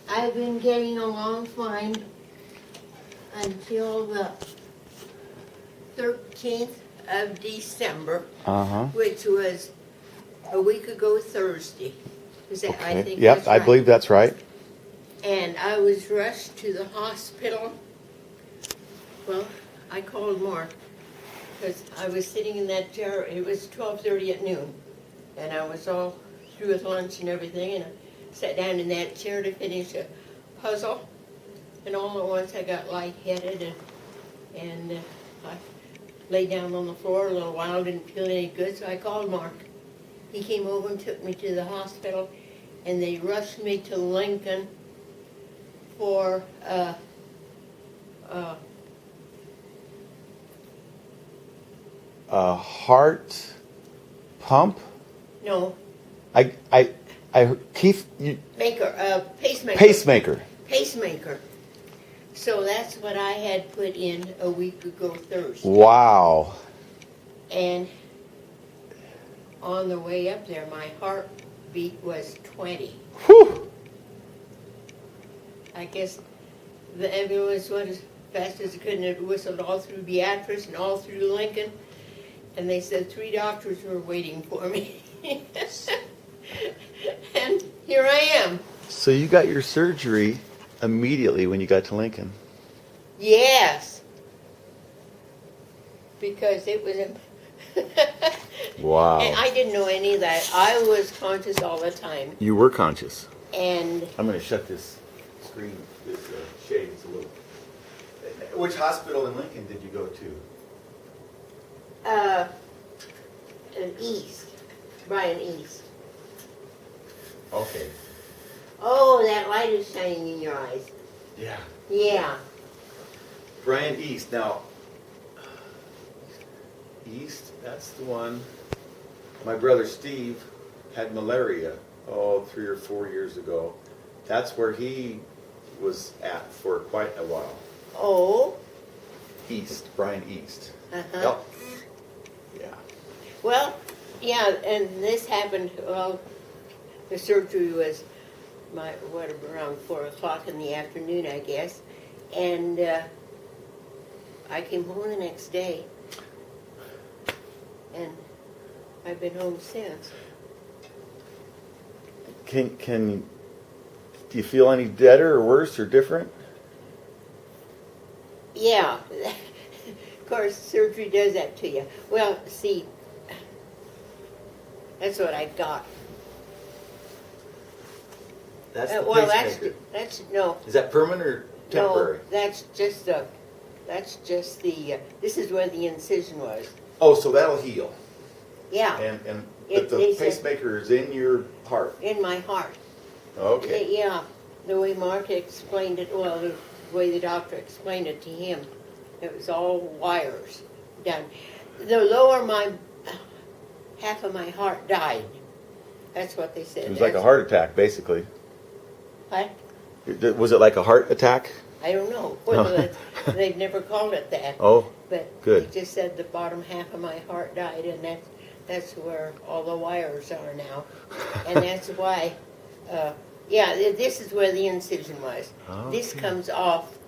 I've been getting along fine until the 13th of December, which was a week ago Thursday. Is that, I think Yep, that's I right. believe that's right. And I was rushed to the hospital. Well, I called Mark because I was sitting in that chair. It was 12:30 at noon, and I was all through with lunch and everything, and I sat down in that chair to finish a puzzle. And all at once I got lightheaded, and I lay down on the floor a little while. Didn't feel any good, so I called Mark. He came over and took me to the hospital, and they rushed me to Lincoln for A heart pump. no Keith, you, pacemaker. pacemaker. Pacemaker. So that's what I had put in a week ago Thursday. Wow. And on the way up there, my heartbeat was 20. Whew. I guess the ambulance went as fast as it could, and it whistled all through Beatrice and all through Lincoln. And they said 3 doctors were waiting for me. And here I am. So you got your surgery immediately when you got to Lincoln. Yes. Because it was Wow. and I didn't know any of that. I was conscious all the time. You were conscious. And I'm going to shut this screen, this shades a little. Which hospital in Lincoln did you go to? East. Brian East. Okay. Oh, that light is shining in your eyes. Yeah. Yeah. Brian East. Now, East, that's the one. My brother Steve had malaria, 3 or 4 years ago. That's where he was at for quite a while. Oh. East, Brian East. Uh-huh. Yep. Yeah. Well, yeah, and this happened, well, the surgery was around 4 o'clock in the afternoon, I guess. And I came home the next day. And I've been home since. Do you feel any better or worse or different? Yeah. Of course, surgery does that to you. Well, see, that's what I got. That's That's no. Is that permanent or temporary? No, that's just the, this is where the incision was. Oh, so that'll heal. Yeah. But the pacemaker is in your heart. In my heart. Okay. Yeah, the way Mark explained it, well, the way the doctor explained it to him, it was all wires down. The lower half of my heart died. That's what they said. It was like a heart attack, basically. What? Was it like a heart attack? I don't know. Well, they've never called it that. Oh, but good. They just said the bottom half of my heart died, and that's where all the wires are now. And that's why, this is where the incision was. Okay. This comes off.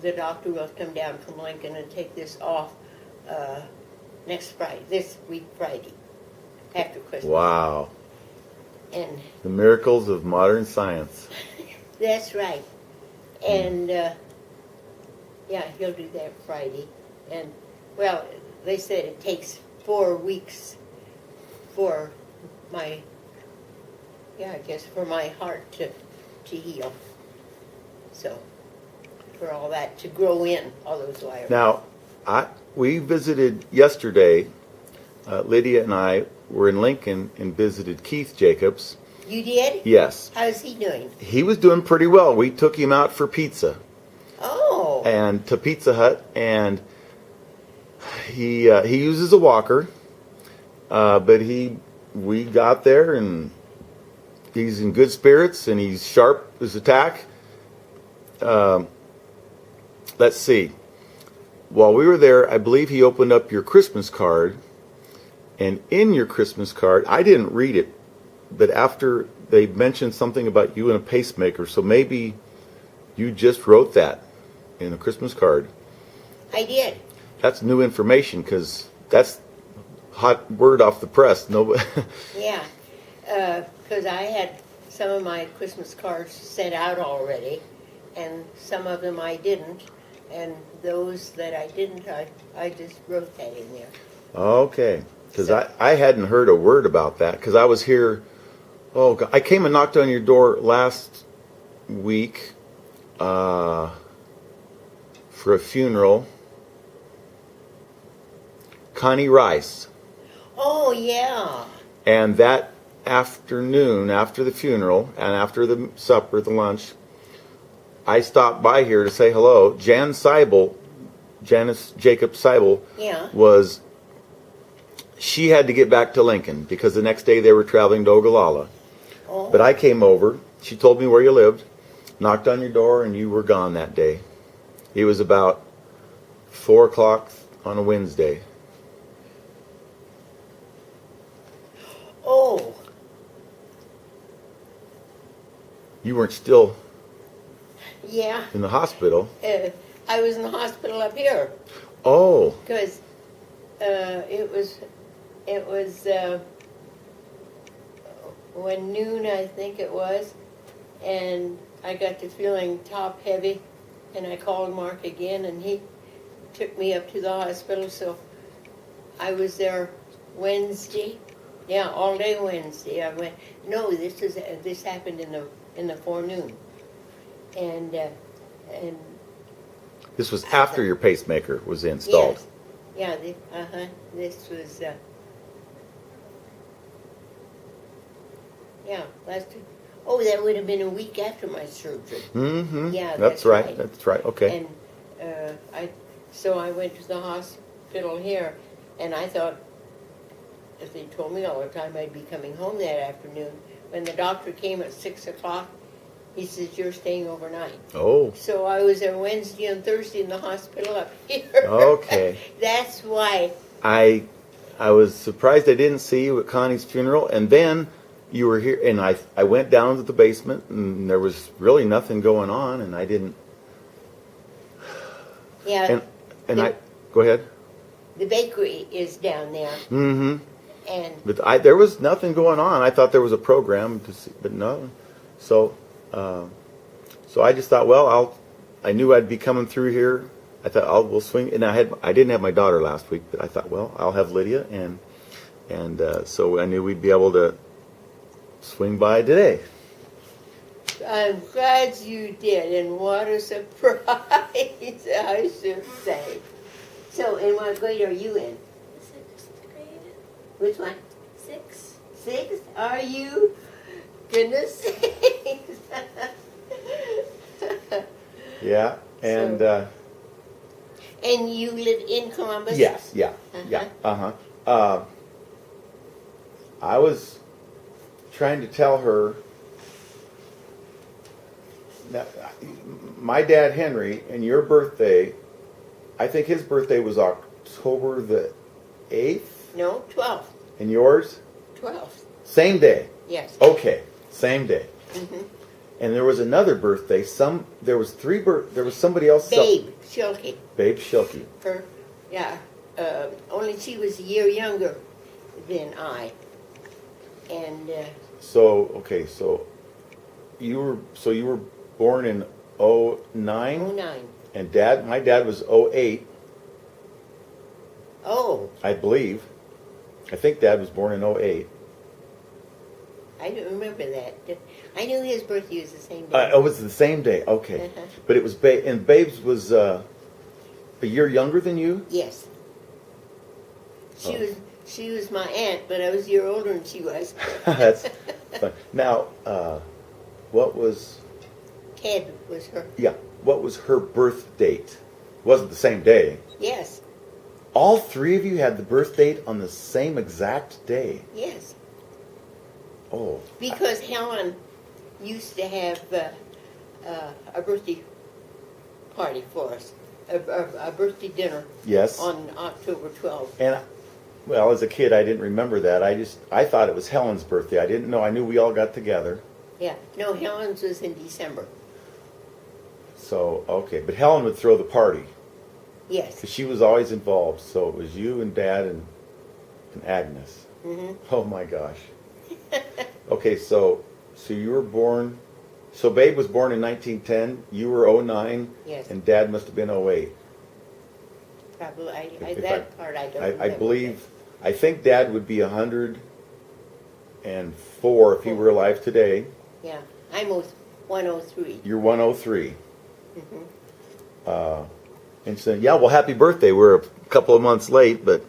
The doctor will come down from Lincoln and take this off next Friday, this week Friday, after Christmas. Wow. And The miracles of modern science. that's right. And, he'll do that Friday. And, well, they said it takes 4 weeks for my heart to heal. So, for all that to grow in, all those wires. Now, we visited yesterday. Lydia and I were in Lincoln and visited Keith Jacobs. You did? Yes. How's he doing? He was doing pretty well. We took him out for pizza. Oh. And to Pizza Hut, and he uses a walker, but we got there and he's in good spirits and he's sharp as a tack. Let's see. While we were there, I believe he opened up your Christmas card, and in your Christmas card, I didn't read it, but after they mentioned something about you and a pacemaker, so maybe you just wrote that in a Christmas card. I did. That's new information because that's hot word off the press. Nobody. Yeah, because I had some of my Christmas cards sent out already, and some of them I didn't, and those that I didn't, I just wrote that in there. Okay, because So- I hadn't heard a word about that because I was here. Oh, God, I came and knocked on your door last week for a funeral. Connie Rice. Oh, yeah. And that afternoon, after the funeral and after the supper, the lunch, I stopped by here to say hello. Janice Jacob Seibel Yeah. she had to get back to Lincoln because the next day they were traveling to Ogallala. Oh, But I came over. She told me where you lived, knocked on your door, and you were gone that day. It was about 4 o'clock on a Wednesday. oh, You weren't still yeah. in the hospital. I was in the hospital up here Oh, because it was when noon, I think it was, and I got to feeling top heavy, and I called Mark again, and he took me up to the hospital. So I was there Wednesday, yeah, all day Wednesday. I went. No, this happened in the forenoon, and this was after your pacemaker was installed. yes, yeah, this was. Yeah, oh, that would have been a week after my surgery. Mm-hmm. Yeah, that's right. That's right. Okay. And so I went to the hospital here, and I thought, if they told me all the time I'd be coming home that afternoon. When the doctor came at 6 o'clock, he says, "You're staying overnight." Oh. So I was there Wednesday and Thursday in the hospital up here. Okay. That's why. I was surprised I didn't see you at Connie's funeral, and then you were here, and I went down to the basement, and there was really nothing going on, and I didn't. Yeah. And I go ahead. The bakery is down there, Mm-hmm. and But there was nothing going on. I thought there was a program to see, but no. So I just thought, well, I knew I'd be coming through here. I thought we'll swing, and I didn't have my daughter last week, but I thought, well, I'll have Lydia, and so I knew we'd be able to swing by today. I'm glad you did, and what a surprise, I should say. So, in what grade are you in? 6th grade. Which one? 6. 6? Are you? Goodness sakes. Yeah, and And you live in Columbus? yes, yeah, I was trying to tell her that my dad Henry and your birthday, I think his birthday was October the 8th, No, 12th. and yours 12th. same day. Yes. Okay, same day. Mm-hmm. And there was another birthday. There was somebody else. Babe Schilke. Babe Schilke. Her, yeah. Only she was a year younger than I. And So you were born in 09? 09. And my dad was 08, Oh, I believe. I think Dad was born in 08. I don't remember that. I knew his birthday was the same day. It was the same day. Okay, Uh-huh. but it was and Babe's was a year younger than you. Yes. Oh. She was my aunt, but I was a year older than she was. That's fun. Now, what was Ted was her. what was her birth date? Wasn't the same day. Yes, All three of you had the birth date on the same exact day. yes. Oh, Because Helen used to have a birthday party for us, a birthday dinner yes. on October 12th. And Well, as a kid, I didn't remember that. I thought it was Helen's birthday. I didn't know. I knew we all got together. Yeah. No, Helen's was in December. So, okay. But Helen would throw the party Yes. because she was always involved. So it was you and Dad and Agnes. Mm-hmm. Oh my gosh. Okay, so you were born. So Babe was born in 1910. You were '09. Yes. And Dad must have been '08. Probably. If That part I don't I remember. believe. I think Dad would be 104 if he were alive today. Yeah. I'm 103. You're 103. Mm-hmm. And she said, "Yeah, well, happy birthday. We're a couple of months late, but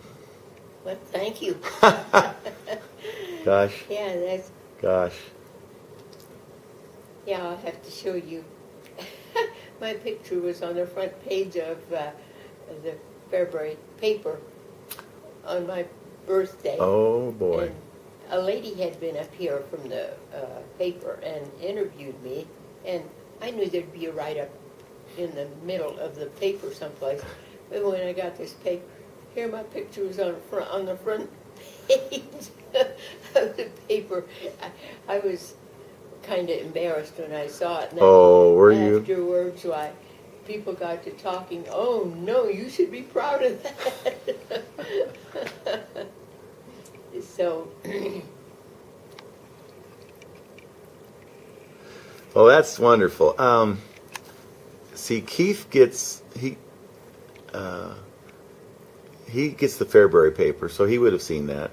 Well, thank you. gosh, Yeah, that's. gosh." Yeah, I'll have to show you. My picture was on the front page of the February paper on my birthday. Oh boy. And a lady had been up here from the paper and interviewed me, and I knew there'd be a write-up in the middle of the paper someplace. But when I got this paper, here my picture was on the front page of the paper. I was kind of embarrassed when I saw it. And then Oh, were you? afterwards, why, people got to talking, oh no, you should be proud of that. So, Oh, that's wonderful. See, Keith gets he gets the Fairbury paper, so he would have seen that.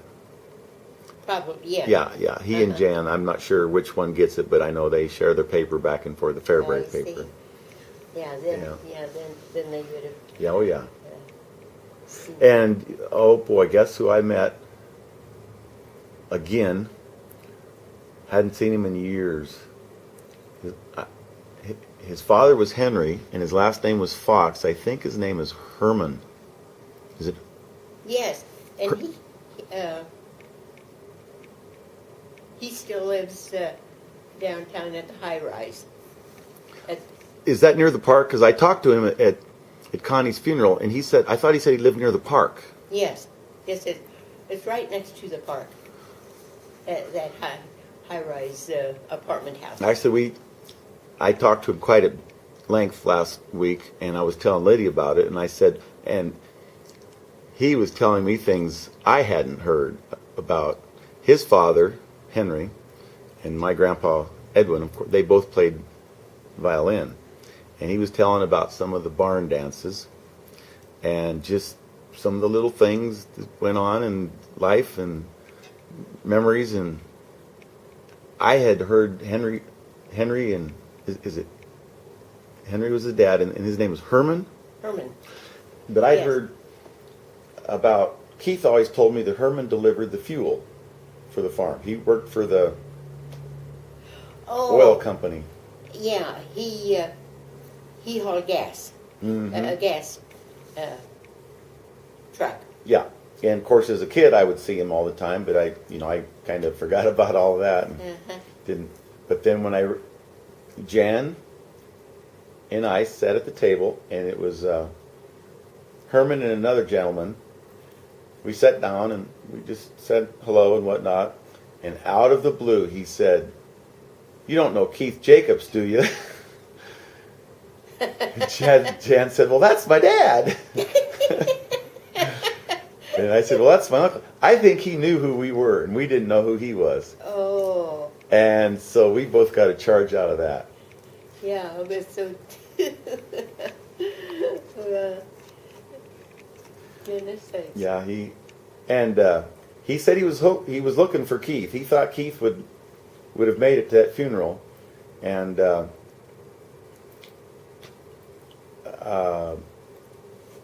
probably, yeah. Yeah. He and Jan. I'm not sure which one gets it, but I know they share their paper back and forth. The Fairbury I see. paper. Yeah, then they would have Yeah. Oh yeah. seen. And oh boy, guess who I met again? Hadn't seen him in years. His father was Henry, and his last name was Fox. I think his name is Herman. Is it? Yes, and he still lives downtown at the high rise. Is that near the park? Because I talked to him at Connie's funeral, and he said he said he lived near the park. Yes, it's right next to the park. That high rise apartment house. Actually, I talked to him quite at length last week, and I was telling Lydia about it, and I said, and he was telling me things I hadn't heard about his father, Henry, and my grandpa, Edwin. Of course, they both played violin, and he was telling about some of the barn dances and just some of the little things that went on in life and memories. And I had heard Henry and is it Henry was his dad, and his name was Herman. But I'd Yes. heard about Keith. Always told me that Herman delivered the fuel for the farm. He worked for the oil company. Yeah, he hauled gas, a gas truck. Yeah, and of course, as a kid, I would see him all the time. But I kind of forgot about all of that and didn't. But then when Jan and I sat at the table, and it was Herman and another gentleman. We sat down and we just said hello and whatnot. And out of the blue, he said, "You don't know Keith Jacobs, do you?" And Jan said, "Well, that's my dad." And I said, "Well, that's my uncle." I think he knew who we were, and we didn't know who he was. Oh, And so we both got a charge out of that. yeah, it was so. Goodness sakes. Yeah, he said he was looking for Keith. He thought Keith would have made it to that funeral, and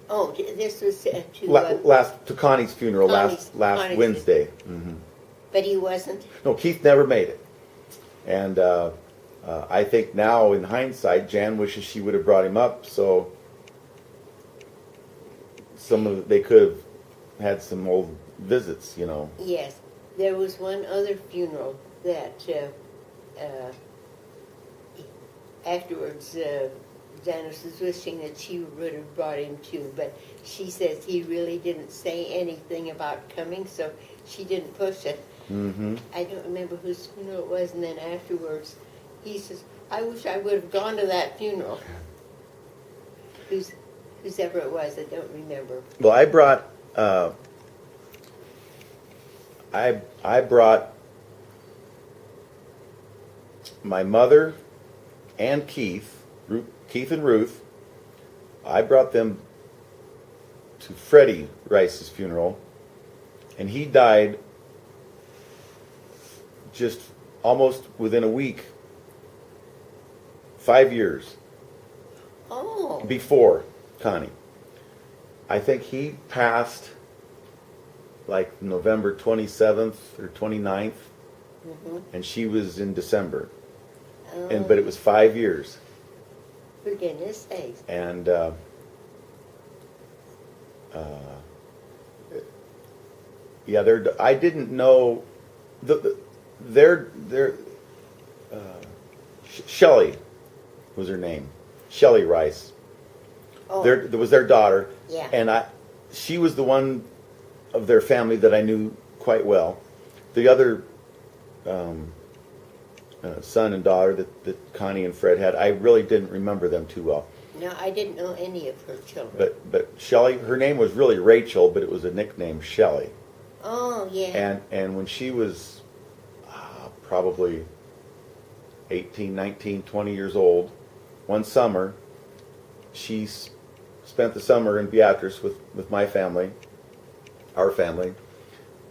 Oh, this was to to Connie's funeral last Connie's Wednesday. Mm-hmm. but he wasn't. No, Keith never made it, and I think now in hindsight, Jan wishes she would have brought him up, so they could have had some old visits, Yes, there was one other funeral that afterwards Janice was wishing that she would have brought him too, but she says he really didn't say anything about coming, so she didn't push it. Mm-hmm. I don't remember whose funeral it was, and then afterwards, he says, I wish I would have gone to that funeral. Who's ever it was, I don't remember. Well, I brought I brought my mother and Keith and Ruth. I brought them to Freddie Rice's funeral, and he died just almost within a week. 5 years Oh, before Connie. I think he passed like November 27th or 29th, and she was in December. But it was 5 years. for goodness sakes. And yeah, I didn't know Shelley was her name. Shelley Rice. Oh, There was their daughter, yeah. and she was the one of their family that I knew quite well. The other son and daughter that Connie and Fred had, I really didn't remember them too well. No, I didn't know any of her children. But Shelley, her name was really Rachel, but it was a nickname, Shelley. Oh, yeah. And when she was probably 18, 19, 20 years old, one summer, she spent the summer in Beatrice with my family, our family,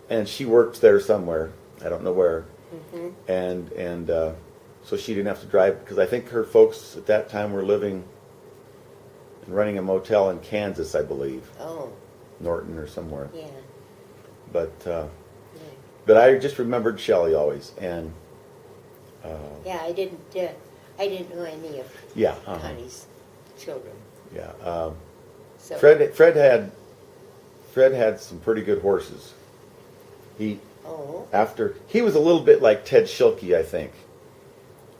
and she worked there somewhere. I don't know where. And so she didn't have to drive, because I think her folks at that time were living and running a motel in Kansas, I believe. Oh, Norton or somewhere. yeah. But I just remembered Shelley always, and Yeah, I didn't know any of yeah, Connie's children. yeah. So Fred had some pretty good horses. He was a little bit like Ted Schilke, I think.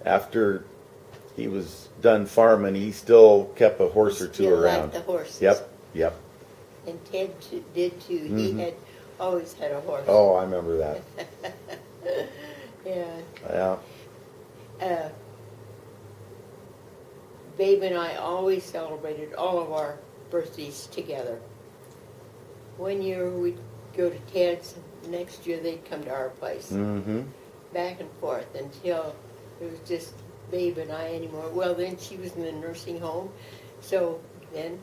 After he was done farming, he still kept a horse or two still around. liked the horses. Yep. And Ted did too. He had always had a horse. Oh, I remember that. Yeah. Yeah. Babe and I always celebrated all of our birthdays together. One year we'd go to Ted's, next year they'd come to our place. Mm-hmm. Back and forth until it was just Babe and I anymore. Well, then she was in the nursing home, so then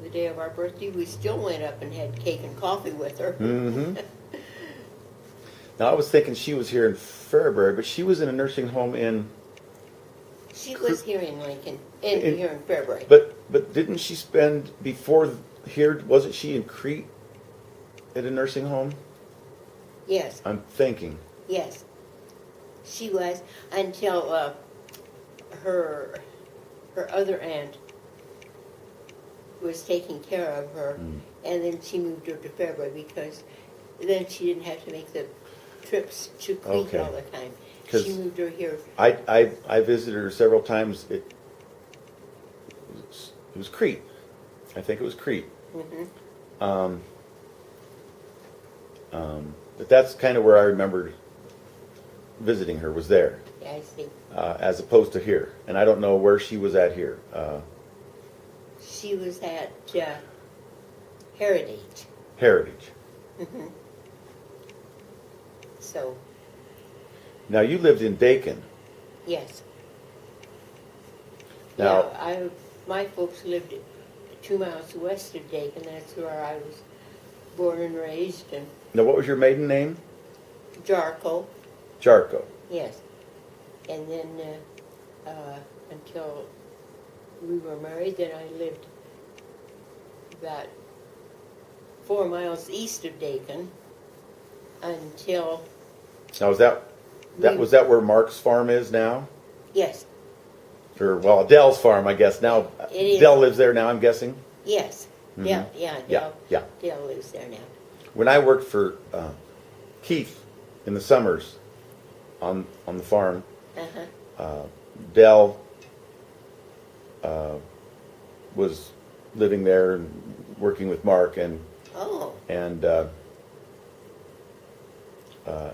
the day of our birthday we still went up and had cake and coffee with her. Mm-hmm. Now, I was thinking she was here in Fairbury, but she was in a nursing home in... She was here in Lincoln, and here in Fairbury. But didn't she spend, before here, wasn't she in Crete at a nursing home? Yes, I'm thinking. yes. She was until her other aunt was taking care of her, and then she moved her to Fairbury because then she didn't have to make the trips to Crete Okay. all the time. 'Cause She moved her here. I visited her several times. It was Crete. I think it was Crete. Mm-hmm. But that's kind of where I remembered visiting her, was there, Yeah, I see. as opposed to here. And I don't know where she was at here. She was at Heritage. Heritage. Mm-hmm. So, Now, you lived in Dakin. yes. Now, Yeah, my folks lived 2 miles west of Dayton. That's where I was born and raised. And now, what was your maiden name? Jarko, Jarko. yes. And then until we were married, then I lived about 4 miles east of Dayton until, Now, was that where Mark's farm is now? yes, Or, well, Dell's farm, I guess. Now, It is. Dell lives there now, I'm guessing. yes. Dale, Yeah. Dale lives there now. When I worked for Keith in the summers on the farm, Uh-huh. Dell was living there and working with Mark, and Oh,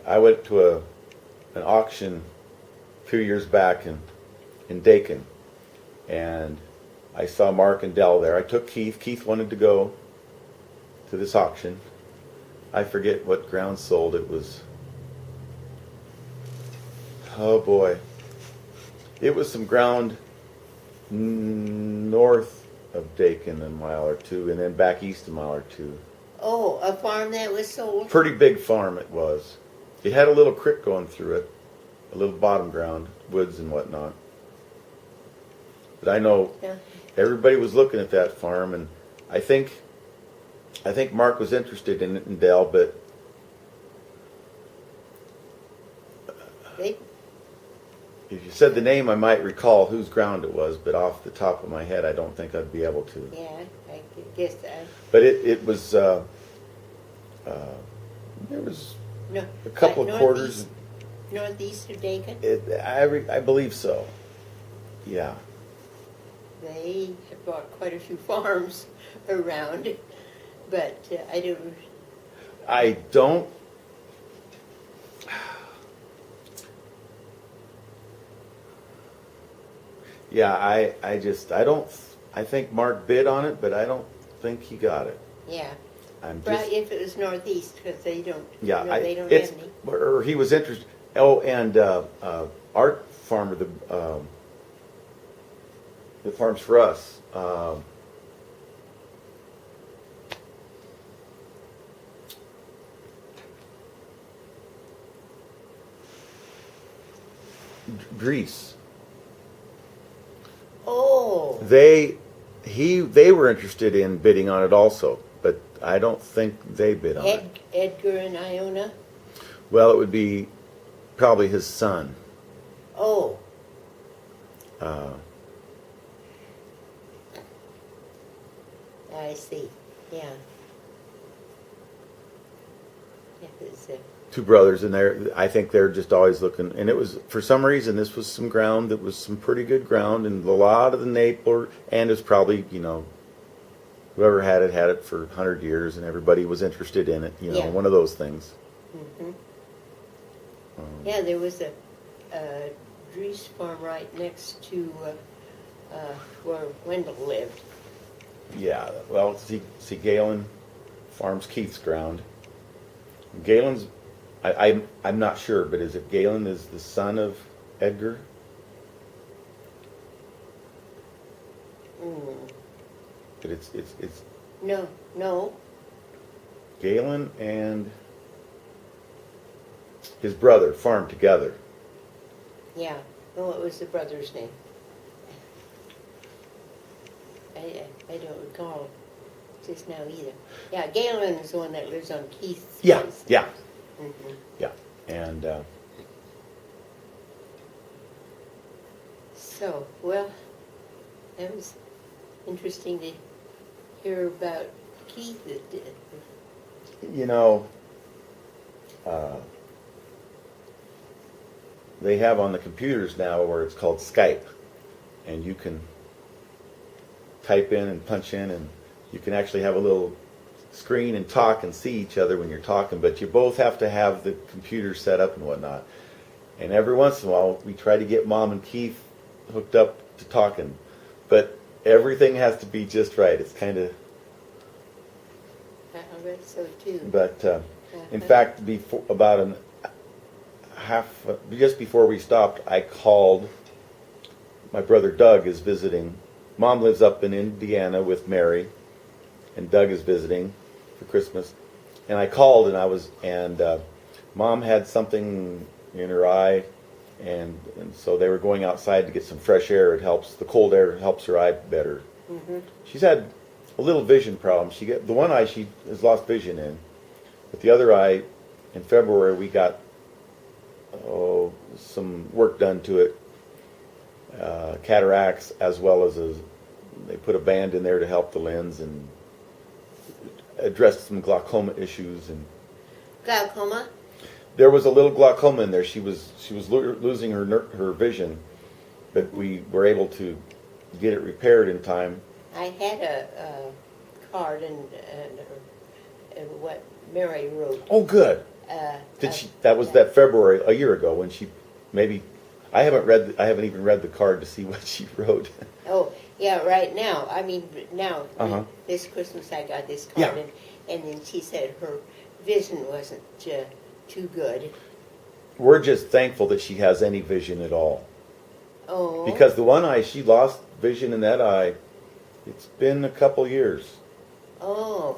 I went to an auction a few years back in Dakin, and I saw Mark and Dell there. I took Keith. Keith wanted to go to this auction. I forget what ground sold. It was, oh boy, it was some ground north of Dakin a mile or two, and then back east a mile or two. oh, a farm that was sold? Pretty big farm it was. It had a little creek going through it, a little bottom ground, woods and whatnot. But I know Yeah. everybody was looking at that farm, and I think Mark was interested in it in Dell, but They, if you said the name, I might recall whose ground it was, but off the top of my head, I don't think I'd be able to. yeah, I guess that. But it was, there was No, a couple of quarters. Northeast of Dakin. I believe so. Yeah. They have bought quite a few farms around, but I don't. Yeah, I don't. I think Mark bid on it, but I don't think he got it. yeah. I'm Right, just. if it was Northeast, because they don't, Yeah, they don't it's have any. or he was interested. Oh, and Art Farmer, the farms for us. Greece. Oh, They were interested in bidding on it also, but I don't think they bid on it. Edgar and Iona. Well, it would be probably his son. Oh, I see. Yeah. Yeah, it's, Two brothers, and I think they're just always looking. And it was, for some reason, this was some ground that was some pretty good ground, and a lot of the neighbor, and it's probably, whoever had it for 100 years, and everybody was interested in it. Yeah. One of those things. hmm Yeah, there was a Dries farm right next to where Wendell lived. Yeah, well, see, Galen farms Keith's ground. Galen's, I'm not sure, but is it Galen is the son of Edgar? Mm. But it's No. Galen and his brother farmed together. Yeah. Oh, what was the brother's name? I don't recall just now either. Yeah, Galen is the one that lives on Keith's Yeah, place. yeah, Mm-hmm. yeah. And So, well, that was interesting to hear about Keith. They have on the computers now where it's called Skype, and you can type in and punch in, and you can actually have a little screen and talk and see each other when you're talking, but you both have to have the computer set up and whatnot. And every once in a while, we try to get Mom and Keith hooked up to talking, but everything has to be just right. It's kind of, I read so too. but in fact, before just before we stopped, I called. My brother Doug is visiting. Mom lives up in Indiana with Mary, and Doug is visiting for Christmas. And I called, and Mom had something in her eye, and so they were going outside to get some fresh air. It helps. The cold air helps her eye better. Mm-hmm. She's had a little vision problem. The one eye she has lost vision in, but the other eye, in February we got some work done to it, cataracts, as well as they put a band in there to help the lens and address some glaucoma issues. And Glaucoma? there was a little glaucoma in there. She was losing her vision, but we were able to get it repaired in time. I had a card and what Mary wrote. Oh, good. Did she? That was that February a year ago when she maybe. I haven't even read the card to see what she wrote. Oh, yeah, right now. I mean, now, Uh-huh. this Christmas I got this Yeah. card, and then she said her vision wasn't too good. We're just thankful that she has any vision at all. Oh. Because the one eye, she lost vision in that eye. It's been a couple years. Oh.